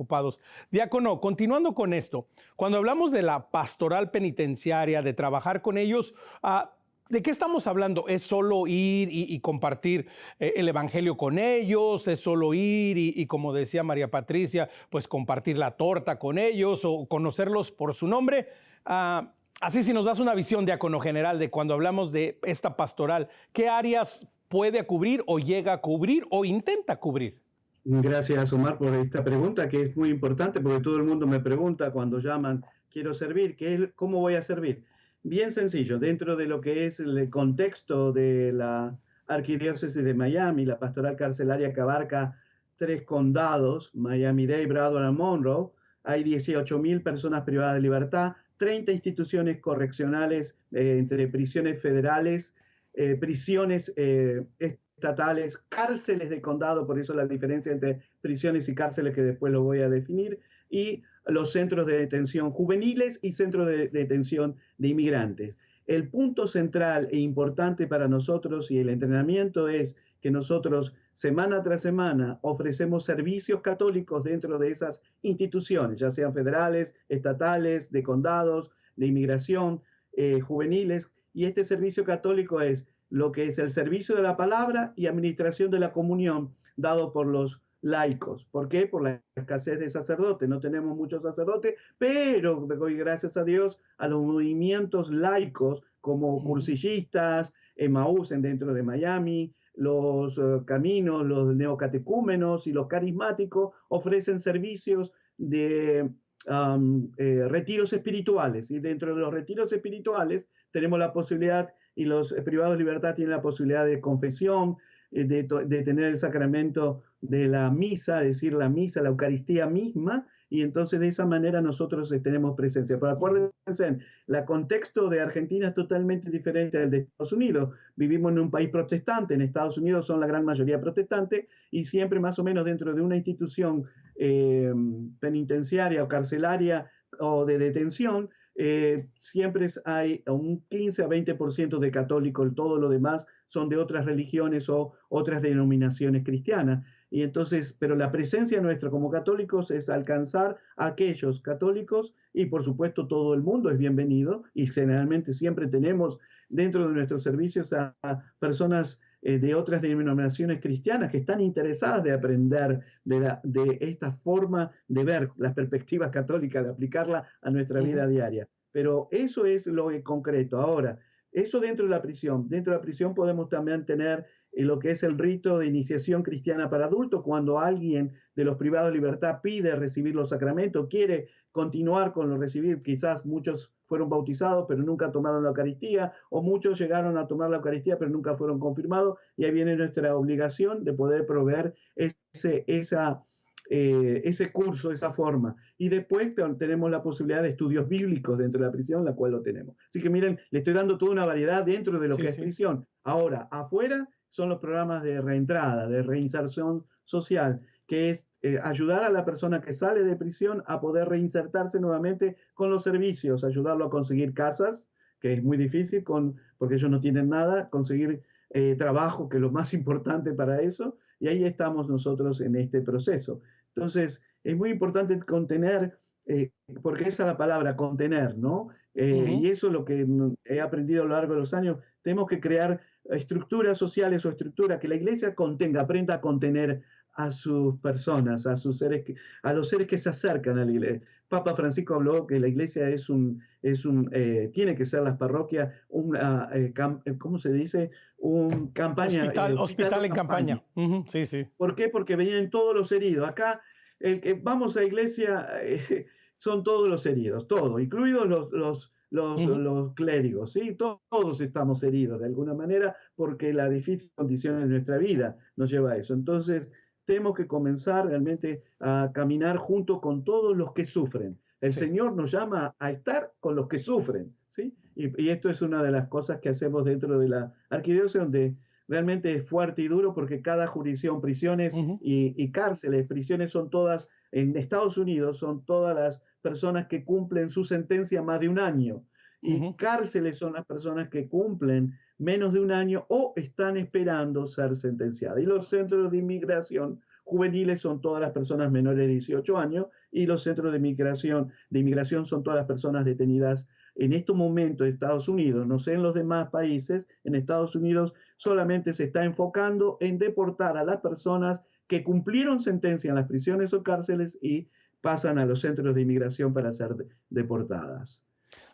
Diácono, continuando con esto, cuando hablamos de la pastoral penitenciaria, de trabajar con ellos, ¿de qué estamos hablando? ¿Es solo ir y compartir el evangelio con ellos? ¿Es solo ir y, como decía María Patricia, pues compartir la torta con ellos o conocerlos por su nombre? Así, si nos das una visión, diácono, general de cuando hablamos de esta pastoral, ¿qué áreas puede cubrir o llega a cubrir o intenta cubrir? Gracias, Omar, por esta pregunta que es muy importante porque todo el mundo me pregunta cuando llaman, quiero servir, ¿cómo voy a servir? Bien sencillo, dentro de lo que es el contexto de la Arquidiócesis de Miami, la pastoral carcelaria que abarca 3 condados, Miami-Dade, Broward y Monroe, hay 18.000 personas privadas de libertad, 30 instituciones correccionales entre prisiones federales, prisiones estatales, cárceles de condado, por eso la diferencia entre prisiones y cárceles que después lo voy a definir, y los centros de detención juveniles y centros de detención de inmigrantes. El punto central e importante para nosotros y el entrenamiento es que nosotros semana tras semana ofrecemos servicios católicos dentro de esas instituciones, ya sean federales, estatales, de condados, de inmigración, juveniles, y este servicio católico es lo que es el servicio de la palabra y administración de la comunión dado por los laicos. ¿Por qué? Por la escasez de sacerdotes. No tenemos muchos sacerdotes, pero doy gracias a Dios a los movimientos laicos como cursillistas, Emmaús dentro de Miami, los caminos, los neocatecúmenos y los carismáticos ofrecen servicios de retiros espirituales. Y dentro de los retiros espirituales tenemos la posibilidad, y los privados de libertad tienen la posibilidad de confesión, de tener el sacramento de la misa, decir la misa, la Eucaristía misma, y entonces de esa manera nosotros tenemos presencia. Pero acuérdense, el contexto de Argentina es totalmente diferente al de Estados Unidos. Vivimos en un país protestante, en Estados Unidos son la gran mayoría protestante, y siempre más o menos dentro de una institución penitenciaria o carcelaria o de detención, siempre hay un 15 a 20% de católicos, todo lo demás son de otras religiones o otras denominaciones cristianas. Y entonces, pero la presencia nuestra como católicos es alcanzar a aquellos católicos, y por supuesto todo el mundo es bienvenido, y generalmente siempre tenemos dentro de nuestros servicios a personas de otras denominaciones cristianas que están interesadas de aprender de esta forma de ver las perspectivas católicas, de aplicarla a nuestra vida diaria. Pero eso es lo concreto. Ahora, eso dentro de la prisión. Dentro de la prisión podemos también tener lo que es el rito de iniciación cristiana para adultos, cuando alguien de los privados de libertad pide recibir los sacramentos, quiere continuar con lo recibir. Quizás muchos fueron bautizados pero nunca tomaron la Eucaristía, o muchos llegaron a tomar la Eucaristía pero nunca fueron confirmados, y ahí viene nuestra obligación de poder proveer esa ese curso, esa forma. Y después tenemos la posibilidad de estudios bíblicos dentro de la prisión, la cual lo tenemos. Así que miren, le estoy dando toda una variedad dentro de lo Sí, que es sí. prisión. Ahora, afuera son los programas de reentrada, de reinserción social, que es ayudar a la persona que sale de prisión a poder reinsertarse nuevamente con los servicios, ayudarlo a conseguir casas, que es muy difícil porque ellos no tienen nada, conseguir trabajo, que es lo más importante para eso, y ahí estamos nosotros en este proceso. Entonces, es muy importante contener, porque esa es la palabra, contener, ¿no? Y eso es lo que he aprendido a lo largo de los años. Tenemos que crear estructuras sociales o estructuras que la iglesia contenga, aprenda a contener a sus personas, a los seres que se acercan a la iglesia. Papa Francisco habló que la iglesia tiene que ser las parroquias ¿cómo se dice? Un campaña. Hospital en campaña. Sí, sí. ¿Por qué? Porque vienen todos los heridos. Acá, el que vamos a la iglesia, son todos los heridos, todos, incluidos los clérigos, ¿sí? Todos estamos heridos de alguna manera porque la difícil condición de nuestra vida nos lleva a eso. Entonces, tenemos que comenzar realmente a caminar junto con todos los que sufren. El Señor nos llama a estar con los que sufren, ¿sí? Y esto es una de las cosas que hacemos dentro de la arquidiócesis, donde realmente es fuerte y duro porque cada jurisdicción, prisiones y cárceles, prisiones son todas, en Estados Unidos son todas las personas que cumplen su sentencia más de un año. Y cárceles son las personas que cumplen menos de un año o están esperando ser sentenciadas. Y los centros de inmigración juveniles son todas las personas menores de 18 años y los centros de inmigración son todas las personas detenidas en estos momentos en Estados Unidos. No sé en los demás países, en Estados Unidos solamente se está enfocando en deportar a las personas que cumplieron sentencia en las prisiones o cárceles y pasan a los centros de inmigración para ser deportadas.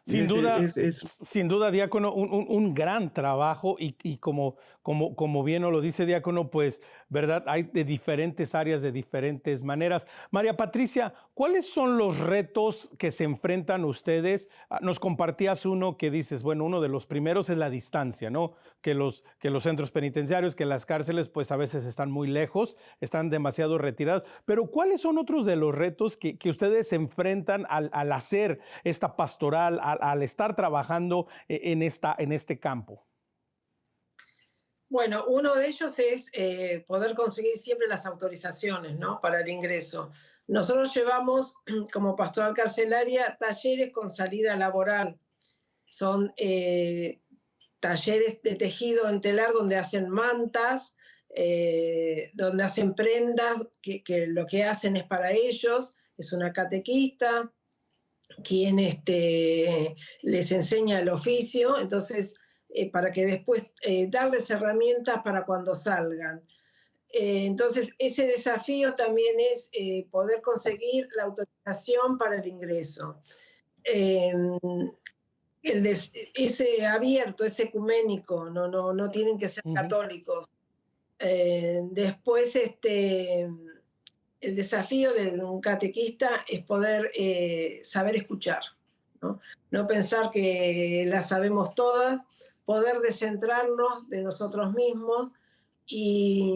Sin duda, diácono, un gran trabajo y como bien nos lo dice, diácono, pues, ¿verdad? Hay de diferentes áreas, de diferentes maneras. María Patricia, ¿cuáles son los retos que se enfrentan ustedes? Nos compartías uno que dices, bueno, uno de los primeros es la distancia, ¿no? Que los centros penitenciarios, que las cárceles, pues a veces están muy lejos, están demasiado retirados. Pero ¿cuáles son otros de los retos que ustedes se enfrentan al hacer esta pastoral, al estar trabajando en este campo? Bueno, uno de ellos es poder conseguir siempre las autorizaciones, ¿no?, para el ingreso. Nosotros llevamos, como pastoral carcelaria, talleres con salida laboral. Son talleres de tejido en telar donde hacen mantas, donde hacen prendas, que lo que hacen es para ellos. Es una catequista quien les enseña el oficio, entonces para que después darles herramientas para cuando salgan. Entonces ese desafío también es poder conseguir la autorización para el ingreso. Ese abierto, ese ecuménico, no tienen que ser católicos. Después el desafío de un catequista es poder saber escuchar, ¿no? No pensar que las sabemos todas, poder descentrarnos de nosotros mismos y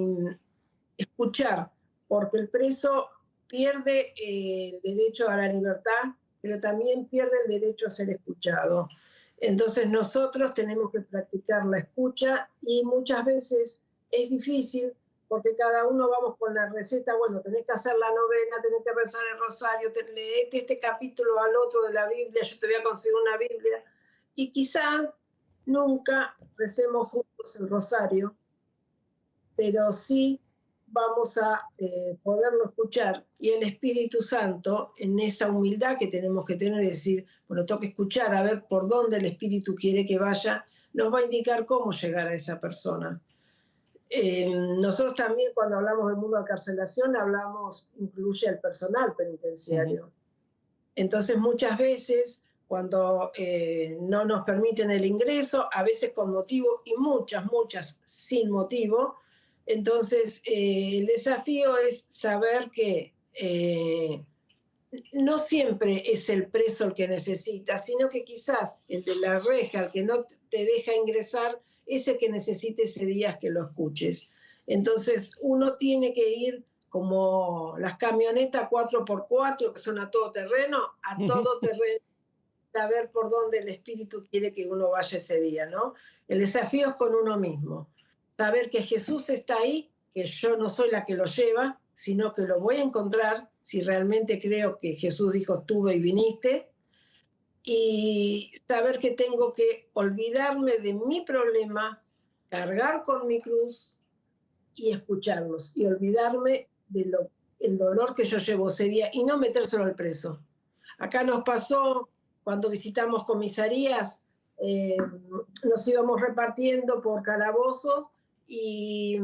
escuchar, porque el preso pierde el derecho a la libertad, pero también pierde el derecho a ser escuchado. Entonces nosotros tenemos que practicar la escucha y muchas veces es difícil porque cada uno vamos con la receta, bueno, tenés que hacer la novena, tenés que rezar el rosario, leete este capítulo al otro de la Biblia, yo te voy a conseguir una Biblia. Y quizá nunca recemos juntos el rosario, pero sí vamos a poderlo escuchar. Y el Espíritu Santo, en esa humildad que tenemos que tener, es decir, bueno, tengo que escuchar a ver por dónde el Espíritu quiere que vaya, nos va a indicar cómo llegar a esa persona. Nosotros también cuando hablamos del mundo de carcelación incluye al personal penitenciario. Entonces muchas veces cuando no nos permiten el ingreso, a veces con motivo y muchas sin motivo, entonces el desafío es saber que no siempre es el preso el que necesita, sino que quizás el de la reja, el que no te deja ingresar, es el que necesite ese día que lo escuches. Entonces uno tiene que ir como las camionetas 4x4 que son a todo terreno, saber por dónde el Espíritu quiere que uno vaya ese día, ¿no? El desafío es con uno mismo, saber que Jesús está ahí, que yo no soy la que lo lleva, sino que lo voy a encontrar si realmente creo que Jesús dijo, estuve y viniste, y saber que tengo que olvidarme de mi problema, cargar con mi cruz y escucharlos, y olvidarme del dolor que yo llevo ese día y no metérselo al preso. Acá nos pasó cuando visitamos comisarías, nos íbamos repartiendo por calabozos y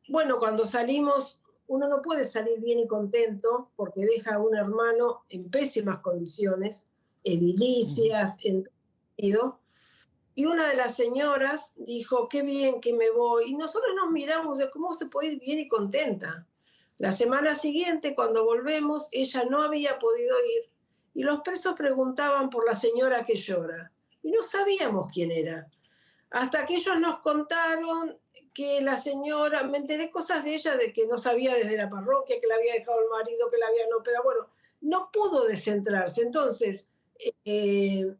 bueno, cuando salimos, uno no puede salir bien y contento porque deja a un hermano en pésimas condiciones, edilicias, y una de las señoras dijo, qué bien que me voy, y nosotros nos miramos de cómo se puede ir bien y contenta. La semana siguiente, cuando volvemos, ella no había podido ir, y los presos preguntaban por la señora que llora, y no sabíamos quién era. Hasta que ellos nos contaron que la señora, me enteré cosas de ella, de que no sabía desde la parroquia, que la había dejado el marido, que la habían operado, bueno, no pudo descentrarse. Entonces, el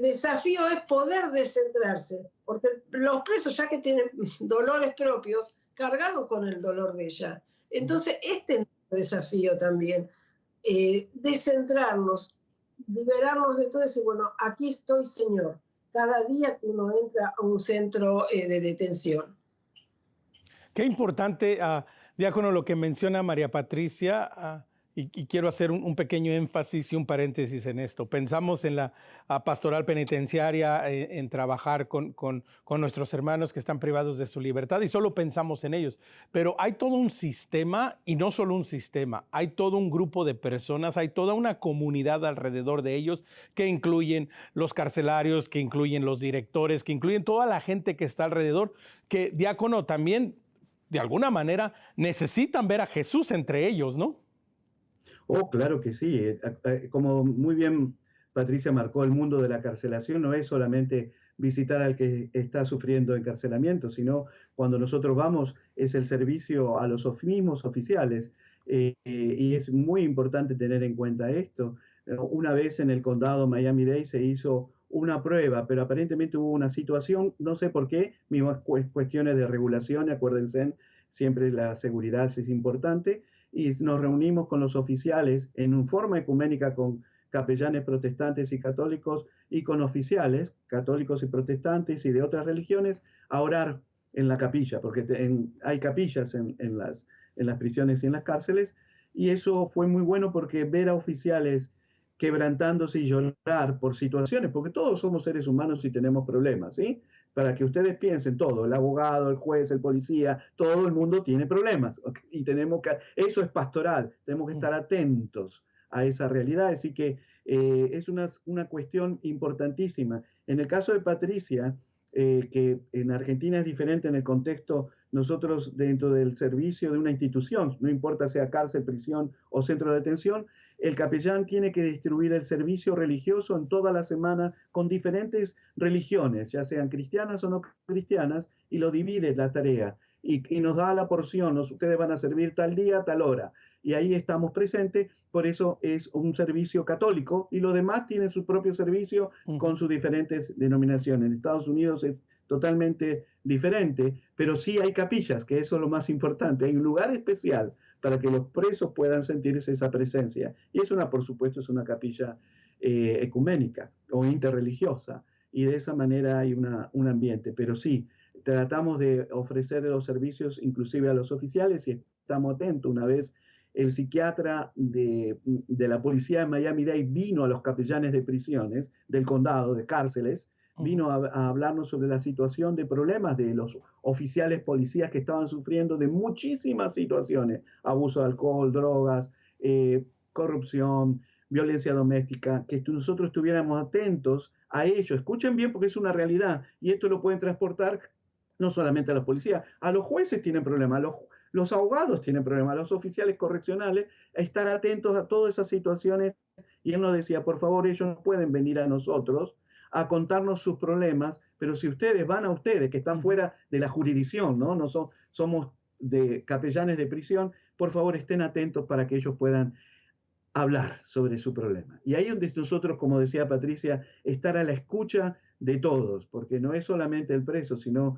desafío es poder descentrarse, porque los presos, ya que tienen dolores propios, cargados con el dolor de ella. Entonces, este es nuestro desafío también, descentrarnos, liberarnos de todo eso, bueno, aquí estoy, Señor, cada día que uno entra a un centro de detención. Qué importante, diácono, lo que menciona María Patricia, y quiero hacer un pequeño énfasis y un paréntesis en esto. Pensamos en la pastoral penitenciaria, en trabajar con nuestros hermanos que están privados de su libertad y solo pensamos en ellos. Pero hay todo un sistema, y no solo un sistema, hay todo un grupo de personas, hay toda una comunidad alrededor de ellos que incluyen los carcelarios, que incluyen los directores, que incluyen toda la gente que está alrededor, que, diácono, también de alguna manera necesitan ver a Jesús entre ellos, ¿no? Oh, claro que sí. Como muy bien Patricia marcó, el mundo de la carcelación no es solamente visitar al que está sufriendo encarcelamiento, sino cuando nosotros vamos es el servicio a los mismos oficiales. Y es muy importante tener en cuenta esto. Una vez en el condado Miami-Dade se hizo una prueba, pero aparentemente hubo una situación, no sé por qué, mismas cuestiones de regulación, acuérdense, siempre la seguridad es importante, y nos reunimos con los oficiales en forma ecuménica con capellanes protestantes y católicos y con oficiales católicos y protestantes y de otras religiones a orar en la capilla, porque hay capillas en las prisiones y en las cárceles, y eso fue muy bueno porque ver a oficiales quebrantándose y llorar por situaciones, porque todos somos seres humanos y tenemos problemas, ¿sí? Para que ustedes piensen, todo, el abogado, el juez, el policía, todo el mundo tiene problemas, y eso es pastoral, tenemos que estar atentos a esa realidad, así que es una cuestión importantísima. En el caso de Patricia, que en Argentina es diferente en el contexto, nosotros dentro del servicio de una institución, no importa sea cárcel, prisión o centro de detención, el capellán tiene que distribuir el servicio religioso en toda la semana con diferentes religiones, ya sean cristianas o no cristianas, y lo divide la tarea y nos da la porción, ustedes van a servir tal día, tal hora, y ahí estamos presentes, por eso es un servicio católico, y los demás tienen su propio servicio con sus diferentes denominaciones. En Estados Unidos es totalmente diferente, pero sí hay capillas, que eso es lo más importante, hay un lugar especial para que los presos puedan sentirse esa presencia. Y por supuesto, es una capilla ecuménica o interreligiosa, y de esa manera hay un ambiente. Pero sí, tratamos de ofrecer los servicios inclusive a los oficiales y estamos atentos. Una vez el psiquiatra de la policía de Miami-Dade vino a los capellanes de prisiones, del condado, de cárceles, vino a hablarnos sobre la situación de problemas de los oficiales policías que estaban sufriendo de muchísimas situaciones, abuso de alcohol, drogas, corrupción, violencia doméstica, que nosotros estuviéramos atentos a ello. Escuchen bien porque es una realidad y esto lo pueden transportar no solamente a los policías, a los jueces tienen problemas, los abogados tienen problemas, los oficiales correccionales, a estar atentos a todas esas situaciones. Y él nos decía, por favor, ellos no pueden venir a nosotros a contarnos sus problemas, pero si ustedes van a ustedes, que están fuera de la jurisdicción, ¿no? Somos de capellanes de prisión, por favor estén atentos para que ellos puedan hablar sobre su problema. Y ahí es donde nosotros, como decía Patricia, estar a la escucha de todos, porque no es solamente el preso, sino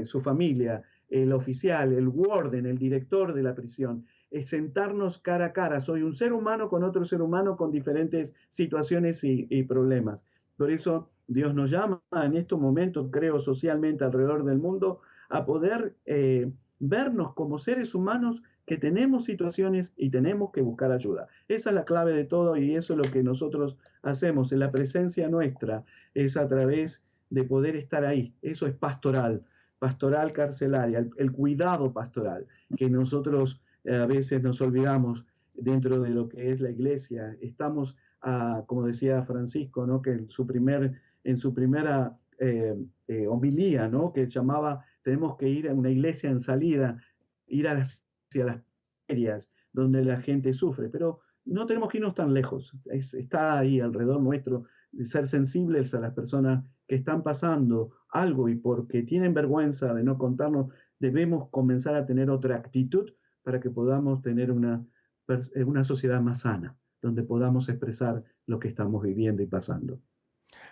su familia, el oficial, el warden, el director de la prisión, es sentarnos cara a cara. Soy un ser humano con otro ser humano con diferentes situaciones y problemas. Por eso Dios nos llama en estos momentos, creo, socialmente alrededor del mundo, a poder vernos como seres humanos que tenemos situaciones y tenemos que buscar ayuda. Esa es la clave de todo y eso es lo que nosotros hacemos. En la presencia nuestra es a través de poder estar ahí. Eso es pastoral, pastoral carcelaria, el cuidado pastoral, que nosotros a veces nos olvidamos dentro de lo que es la iglesia. Estamos, como decía Francisco, ¿no? Que en su primera homilía, ¿no? Que llamaba, tenemos que ir a una iglesia en salida, ir hacia las ferias donde la gente sufre, pero no tenemos que irnos tan lejos. Está ahí alrededor nuestro, de ser sensibles a las personas que están pasando algo y porque tienen vergüenza de no contarnos, debemos comenzar a tener otra actitud para que podamos tener una sociedad más sana, donde podamos expresar lo que estamos viviendo y pasando.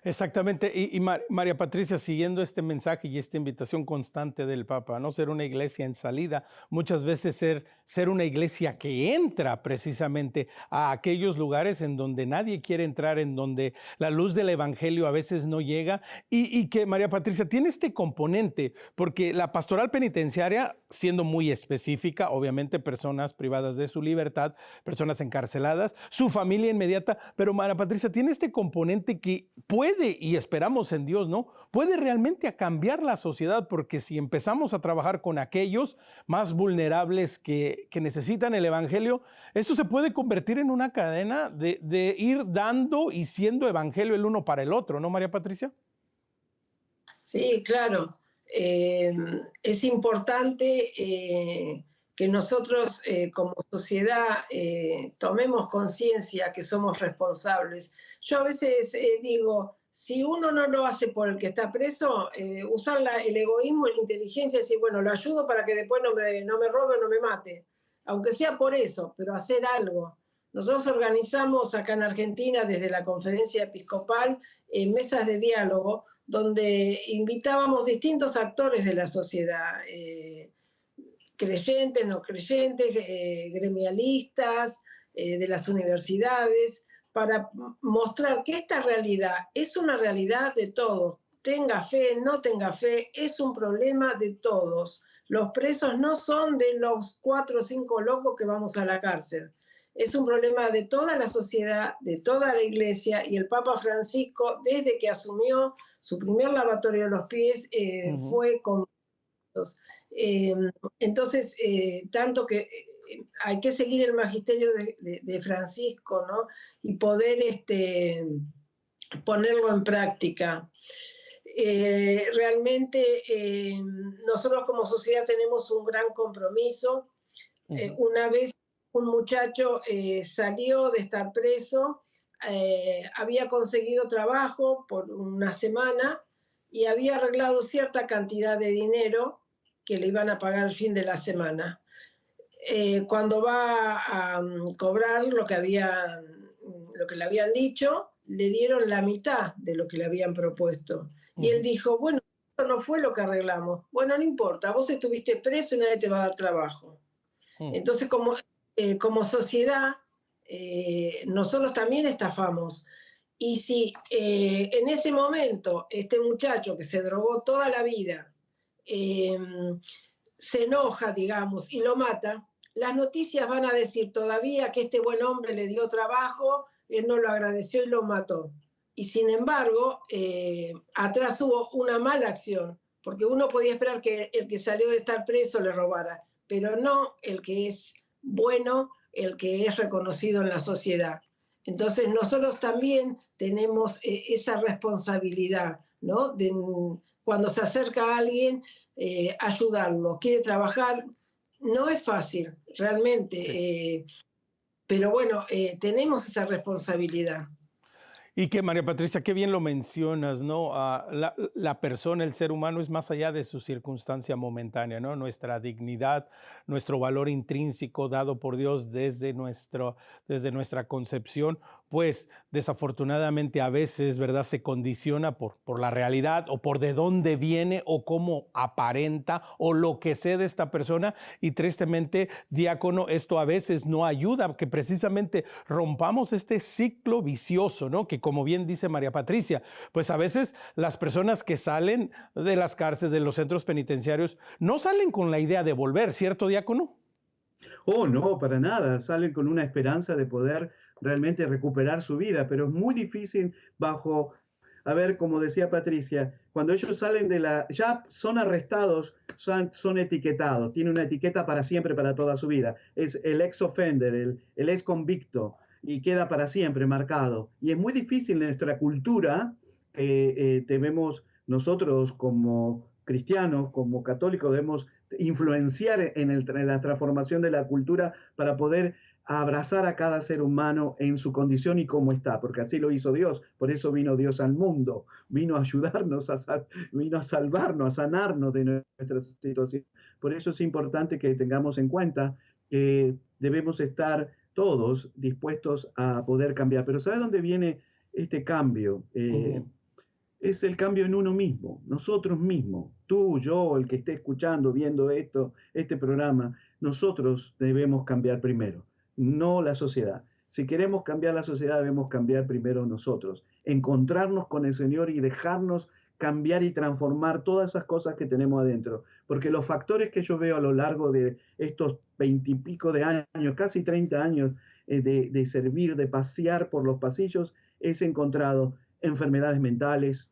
Exactamente. Y María Patricia, siguiendo este mensaje y esta invitación constante del Papa, no ser una iglesia en salida, muchas veces ser una iglesia que entra precisamente a aquellos lugares en donde nadie quiere entrar, en donde la luz del evangelio a veces no llega y que María Patricia tiene este componente, porque la pastoral penitenciaria, siendo muy específica, obviamente personas privadas de su libertad, personas encarceladas, su familia inmediata, pero María Patricia tiene este componente que puede, y esperamos en Dios, ¿no? Puede realmente a cambiar la sociedad, porque si empezamos a trabajar con aquellos más vulnerables que necesitan el evangelio, esto se puede convertir en una cadena de ir dando y siendo evangelio el uno para el otro, ¿no, María Patricia? Sí, claro. Es importante que nosotros como sociedad tomemos conciencia que somos responsables. Yo a veces digo, si uno no lo hace por el que está preso, usar el egoísmo y la inteligencia y decir, bueno, lo ayudo para que después no me robe o no me mate, aunque sea por eso, pero hacer algo. Nosotros organizamos acá en Argentina desde la Conferencia Episcopal mesas de diálogo donde invitábamos distintos actores de la sociedad, creyentes, no creyentes, gremialistas, de las universidades, para mostrar que esta realidad es una realidad de todos. Tenga fe, no tenga fe, es un problema de todos. Los presos no son de los 4 o 5 locos que vamos a la cárcel. Es un problema de toda la sociedad, de toda la iglesia, y el Papa Francisco, desde que asumió su primer lavatorio de los pies, fue con entonces, tanto que hay que seguir el magisterio de Francisco, ¿no? Y poder ponerlo en práctica. Realmente nosotros como sociedad tenemos un gran compromiso. Una vez un muchacho salió de estar preso, había conseguido trabajo por una semana y había arreglado cierta cantidad de dinero que le iban a pagar al fin de la semana. Cuando va a cobrar lo que le habían dicho, le dieron la mitad de lo que le habían propuesto. Y él dijo, bueno, esto no fue lo que arreglamos. Bueno, no importa, vos estuviste preso y nadie te va a dar trabajo. Entonces, como sociedad, nosotros también estafamos. Y si en ese momento este muchacho que se drogó toda la vida se enoja, digamos, y lo mata, las noticias van a decir todavía que este buen hombre le dio trabajo, él no lo agradeció y lo mató. Y sin embargo, atrás hubo una mala acción, porque uno podía esperar que el que salió de estar preso le robara, pero no el que es bueno, el que es reconocido en la sociedad. Entonces nosotros también tenemos esa responsabilidad, ¿no? Cuando se acerca a alguien, ayudarlo, quiere trabajar, no es fácil, realmente, pero bueno, tenemos esa responsabilidad. Y que María Patricia, qué bien lo mencionas, ¿no? La persona, el ser humano es más allá de su circunstancia momentánea, ¿no? Nuestra dignidad, nuestro valor intrínseco dado por Dios desde nuestra concepción, pues desafortunadamente a veces, ¿verdad? Se condiciona por la realidad o por de dónde viene o cómo aparenta o lo que sé de esta persona. Y tristemente, diácono, esto a veces no ayuda, que precisamente rompamos este ciclo vicioso, ¿no? Que como bien dice María Patricia, pues a veces las personas que salen de las cárceles, de los centros penitenciarios, no salen con la idea de volver, ¿cierto, diácono? Oh, no, para nada. Salen con una esperanza de poder realmente recuperar su vida, pero es muy difícil bajo, a ver, como decía Patricia, cuando ellos salen ya son arrestados, son etiquetados, tienen una etiqueta para siempre, para toda su vida. Es el ex offender, el ex convicto, y queda para siempre marcado. Y es muy difícil en nuestra cultura, que debemos nosotros como cristianos, como católicos, debemos influenciar en la transformación de la cultura para poder abrazar a cada ser humano en su condición y cómo está, porque así lo hizo Dios. Por eso vino Dios al mundo, vino a ayudarnos, vino a salvarnos, a sanarnos de nuestra situación. Por eso es importante que tengamos en cuenta que debemos estar todos dispuestos a poder cambiar. Pero ¿sabe dónde viene este cambio? Es el cambio en uno mismo, nosotros mismos, tú, yo, el que esté escuchando, viendo este programa, nosotros debemos cambiar primero, no la sociedad. Si queremos cambiar la sociedad, debemos cambiar primero nosotros, encontrarnos con el Señor y dejarnos cambiar y transformar todas esas cosas que tenemos adentro. Porque los factores que yo veo a lo largo de estos 20 y pico de años, casi 30 años de servir, de pasear por los pasillos, es encontrado enfermedades mentales,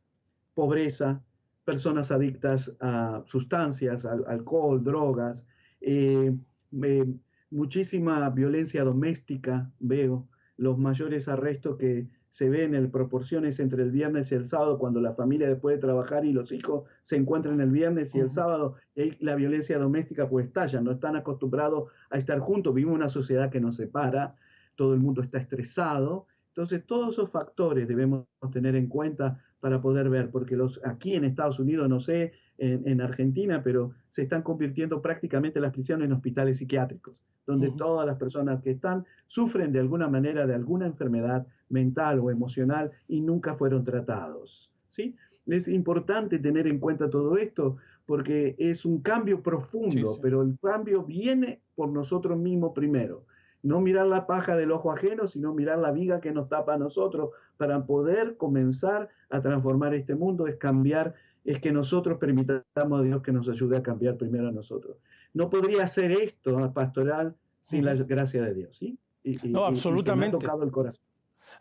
pobreza, personas adictas a sustancias, alcohol, drogas, eh, eh, muchísima violencia doméstica, veo los mayores arrestos que se ven en proporciones entre el viernes y el sábado, cuando la familia después de trabajar y los hijos se encuentran el viernes y el sábado, y la violencia doméstica pues estalla, no están acostumbrados a estar juntos, vivimos una sociedad que nos separa, todo el mundo está estresado, entonces todos esos factores debemos tener en cuenta para poder ver, porque aquí en Estados Unidos, no sé, en Argentina, pero se están convirtiendo prácticamente las prisiones en hospitales psiquiátricos, donde todas las personas que están sufren de alguna manera de alguna enfermedad mental o emocional y nunca fueron tratados, ¿sí? Es importante tener en cuenta todo esto porque es un cambio profundo, sí. Pero el cambio viene por nosotros mismos primero. No mirar la paja del ojo ajeno, sino mirar la viga que nos tapa a nosotros para poder comenzar a transformar este mundo, es cambiar, es que nosotros permitamos a Dios que nos ayude a cambiar primero a nosotros. No podría hacer esto, pastoral, sin la gracia de Dios, ¿sí? No, absolutamente. Y que me ha tocado el corazón.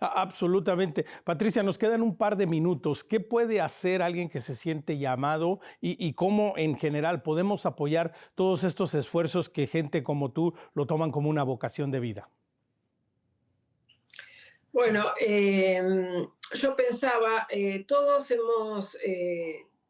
Absolutamente. Patricia, nos quedan un par de minutos. ¿Qué puede hacer alguien que se siente llamado y cómo en general podemos apoyar todos estos esfuerzos que gente como tú lo toman como una vocación de vida? Bueno, yo pensaba, todos hemos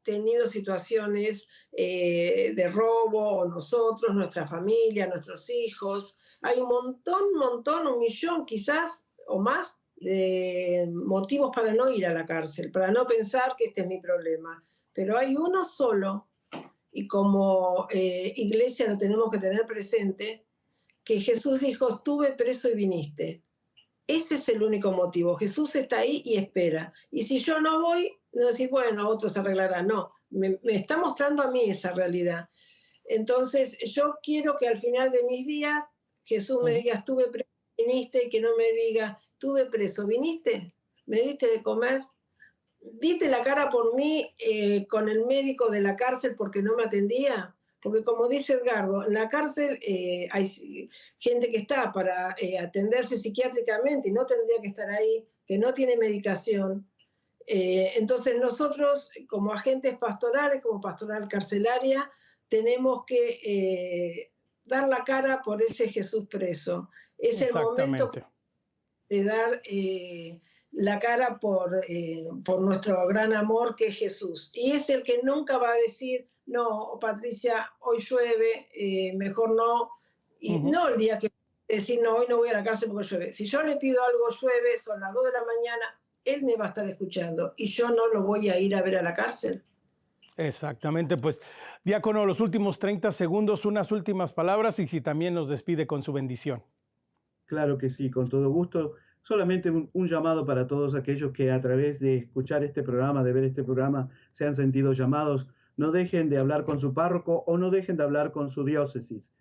tenido situaciones de robo, o nosotros, nuestra familia, nuestros hijos. Hay un montón, 1 millón quizás o más de motivos para no ir a la cárcel, para no pensar que este es mi problema. Pero hay uno solo, y como iglesia lo tenemos que tener presente, que Jesús dijo, estuve preso y viniste. Ese es el único motivo. Jesús está ahí y espera. Y si yo no voy, no decir, bueno, otros se arreglarán. No, me está mostrando a mí esa realidad. Entonces, yo quiero que al final de mis días Jesús me diga, estuve preso, viniste, y que no me diga, estuve preso, viniste, me diste de comer, diste la cara por mí con el médico de la cárcel porque no me atendía. Porque como dice Edgardo, en la cárcel hay gente que está para atenderse psiquiátricamente y no tendría que estar ahí, que no tiene medicación. Entonces nosotros, como agentes pastorales, como pastoral carcelaria, tenemos que dar la cara por ese Jesús preso. Es el momento de dar la cara por nuestro gran amor que es Jesús. Y es el que nunca va a decir, no, Patricia, hoy llueve, mejor no. Y no el día que decir, no, hoy no voy a la cárcel porque llueve. Si yo le pido algo, llueve, son las 2 de la mañana, Él me va a estar escuchando y yo no lo voy a ir a ver a la cárcel. Exactamente, pues diácono, los últimos 30 segundos, unas últimas palabras y si también nos despide con su bendición. Claro que sí, con todo gusto. Solamente un llamado para todos aquellos que a través de escuchar este programa, de ver este programa, se han sentido llamados. No dejen de hablar con su párroco o no dejen de hablar con su diócesis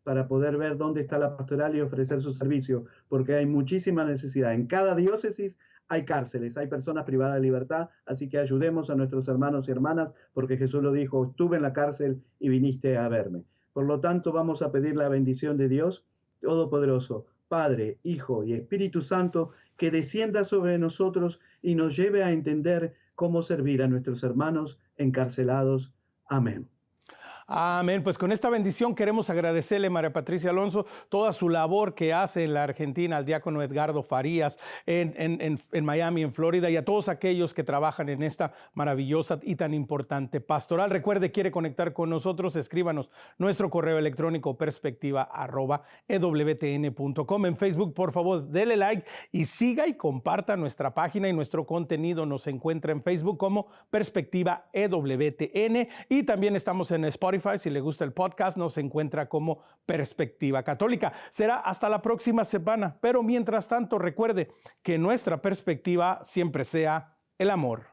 para poder ver dónde está la pastoral y ofrecer su servicio, porque hay muchísima necesidad. En cada diócesis hay cárceles, hay personas privadas de libertad, así que ayudemos a nuestros hermanos y hermanas, porque Jesús lo dijo, estuve en la cárcel y viniste a verme. Por lo tanto, vamos a pedir la bendición de Dios Todopoderoso, Padre, Hijo y Espíritu Santo, que descienda sobre nosotros y nos lleve a entender cómo servir a nuestros hermanos encarcelados. Amén. Amén. Pues con esta bendición queremos agradecerle, María Patricia Alonso, toda su labor que hace en la Argentina, al diácono Edgardo Farías en Miami, en Florida, y a todos aquellos que trabajan en esta maravillosa y tan importante pastoral. Recuerde, quiere conectar con nosotros, escríbanos nuestro correo electrónico perspectiva@ewtn.com. En Facebook, por favor, dele like y siga y comparta nuestra página y nuestro contenido. Nos encuentra en Facebook como Perspectiva EWTN y también estamos en Spotify. Si le gusta el podcast, nos encuentra como Perspectiva Católica. Será hasta la próxima semana, pero mientras tanto recuerde que nuestra perspectiva siempre sea el amor.